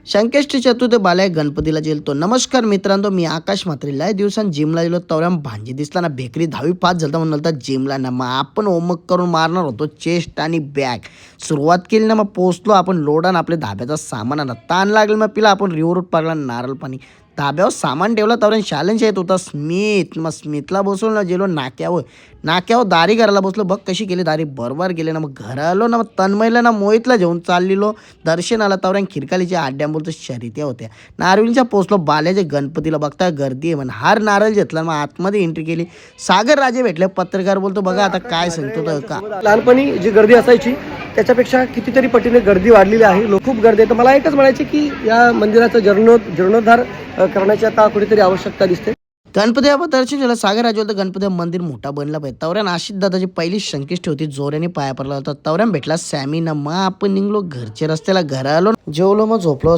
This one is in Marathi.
संकष्टी चतुर्थ बालाय गणपतीला जेलतो. नमस्कार मित्रांनो, मी आकाश म्हात्रे. लय दिवसांनी जिमला गेलो तवऱ्याम भांजी दिसला ना बेकरी 10वी पास झालता म्हणून तर जिमला ना मग आपण होमवर्क करून मारणार होतो चेस्ट आणि बॅक. सुरुवात केली ना मग पोचलो आपण लोडान आपल्या धाब्याचा सामान आणला. ताण लागलं मग पिला आपण रिव्हर पडला नारळ पाणी. धाब्यावर सामान ठेवला तवऱ्यान चॅलेंज येत होता स्मिथ. मग स्मिथला बसवलं ना गेलो नाक्यावर दारी करायला बसलो. बघ कशी केली दारी बरोबर गेले ना. मग घरा आलो ना मग तन्मयला ना मोहितला घेऊन चाललेलो दर्शनाला. तवऱ्यान खिरकालीच्या आड्या बोलतो शर्यत्या होत्या. नारळीच्या पोचलो बाल्याच्या गणपतीला. बघता गर्दी आहे म्हण हार नारळ घेतला. मग आतमध्ये एंट्री केली. सागर राजे भेटले. पत्रकार बोलतो बघा आता काय सांगतो तर का. लहानपणी जी गर्दी असायची त्याच्यापेक्षा कितीतरी पटीने गर्दी वाढलेली आहे. लोक खूप गर्दी आहे. तर मला एकच म्हणायचे की या मंदिराचा जीर्णोद्धार करण्याची आता कुठेतरी आवश्यकता दिसते. गणपती बाबा दर्शन झालं. सागर राजे होतं गणपती मंदिर मोठा बनला पाहिजे. तवऱ्यान आशिष दादाची पहिली संकष्टी होती. जोराने पाया पडला होता. तवऱ्यान भेटला सॅमी ना. मग आपण निघलो घरच्या रस्त्याला. घरा आलो जेवलो मग झोपलो.